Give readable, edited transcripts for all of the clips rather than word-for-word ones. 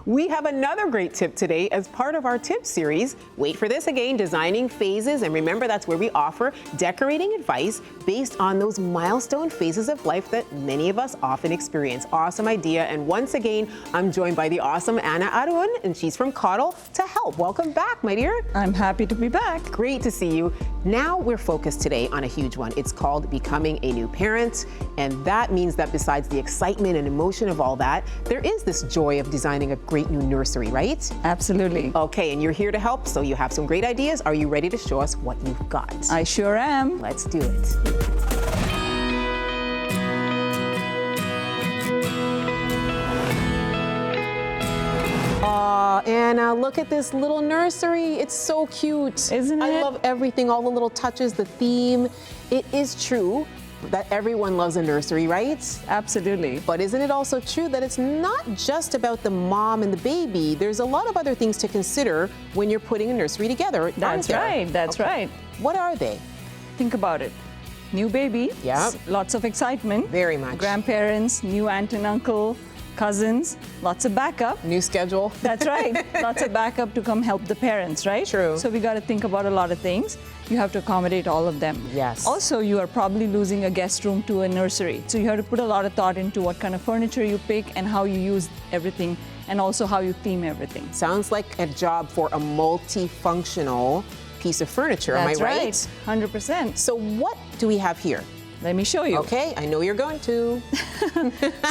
We have another great tip today as part of our tip series. Wait for this again, designing phases. And remember, that's where we offer decorating advice based on those milestone phases of life that many of us often experience. Awesome idea. And once again, I'm joined by the awesome Anna Arun, and she's from Coddle to help. Welcome back, my dear. I'm happy to be back. Great to see you. Now we're focused today on a huge one. It's called becoming a new parent. And that means that besides the excitement and emotion of all that, there is this joy of designing a great new nursery, right? Absolutely. Okay, and you're here to help, so you have some great ideas. Are you ready to show us what you've got? I sure am. Let's do it. Anna, look at this little nursery. It's so cute. Isn't it? I love everything, all the little touches, the theme. It is true that everyone loves a nursery, right? Absolutely. But isn't it also true that it's not just about the mom and the baby? There's a lot of other things to consider when you're putting a nursery together. That's right. That's right. What are they? Think about it. New baby. Yep. Lots of excitement. Very much. Grandparents, new aunt and uncle, cousins, lots of backup. New schedule. That's right. Lots of backup to come help the parents, right? True. So we got to think about a lot of things. You have to accommodate all of them. Yes. Also, you are probably losing a guest room to a nursery. So you have to put a lot of thought into what kind of furniture you pick and how you use everything, and also how you theme everything. Sounds like a job for a multifunctional piece of furniture. That's Am I right? 100%. So what do we have here? Let me show you. Okay, I know you're going to.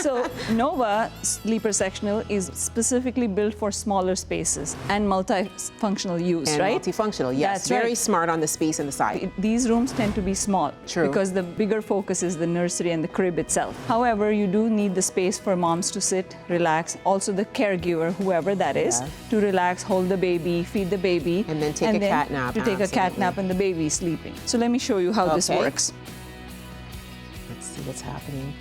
So Nova Sleeper Sectional is specifically built for smaller spaces and multifunctional use, And right? multifunctional, yes. That's Very right. smart on the space and the side. These rooms tend to be small. True. Because the bigger focus is the nursery and the crib itself. However, you do need the space for moms to sit, relax, also the caregiver, whoever that is, Yeah. to relax, hold the baby, feed the baby. And then take a cat nap. To take a cat nap and the baby is sleeping. So let me show you how this Okay. works. Let's see what's happening.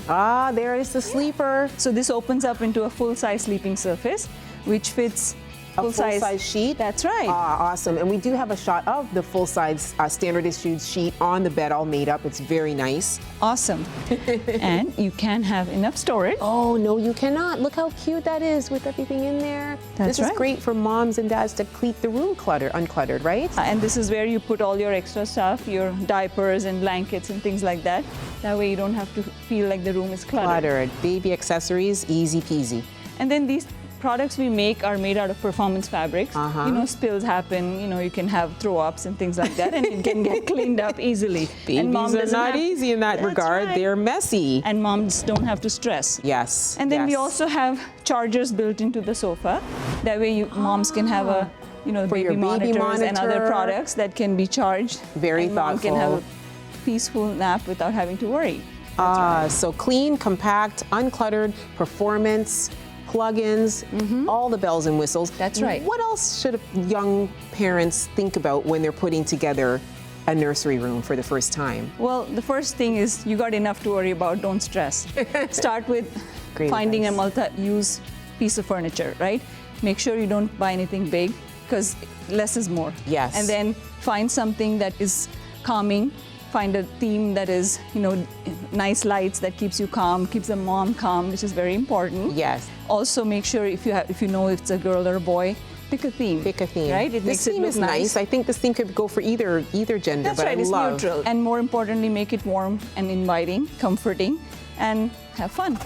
Ah, there is the sleeper. So this opens up into a full-size sleeping surface, which fits A full-size sheet? That's right. Ah, awesome. And we do have a shot of the full-size standard issued sheet on the bed all made up. It's very nice. Awesome. And you can have enough storage. Oh, no, you cannot. Look how cute that is with everything in there. That's This is right. great for moms and dads to keep the room uncluttered, right? And this is where you put all your extra stuff, your diapers and blankets and things like that. That way you don't have to feel like the room is cluttered. Baby accessories, easy peasy. And then these products we make are made out of performance fabrics. Uh-huh. You know, spills happen, you know, you can have throw-ups and things like that, and it can get cleaned up easily. And mom Babies are doesn't not have- easy in that That's regard. right. They're messy. And moms don't have to stress. Yes. And then we yes. also have chargers built into the sofa. That way moms can have a, you know, For your baby baby monitors and other monitor. products that can be charged. Very and mom can thoughtful. have a peaceful nap without having to worry. So clean, compact, uncluttered, performance, plugins, all the bells and whistles. That's right. What else should young parents think about when they're putting together a nursery room for the first time? Well, the first thing is you got enough to worry about, don't stress. Start with Great finding advice. a multi-use piece of furniture, right? Make sure you don't buy anything big, because less is more. Yes. And then find something that is calming. Find a theme that is, you know, nice lights that keeps you calm, keeps the mom calm, which is very important. Yes. Also, make sure if you know if it's a girl or a boy, pick a theme. Pick a theme. Right? It This makes it theme look is nice. I think this theme could go for either gender, That's but right, I it's love. neutral. And more importantly, make it warm and inviting, comforting, and have fun.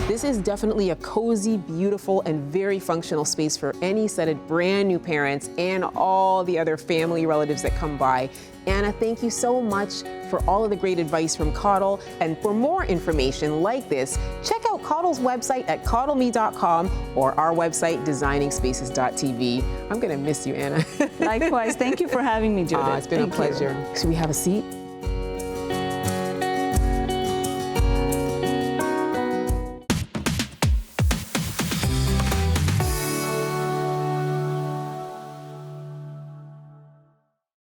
This is definitely a cozy, beautiful, and very functional space for any set of brand new parents and all the other family relatives that come by. Anna, thank you so much for all of the great advice from Coddle. And for more information like this, check out Coddle's website at coddleme.com or our website, designingspaces.tv. I'm going to miss you, Anna. Likewise, thank you for having me, Judith. It's been Thank a you. pleasure. Should we have a seat?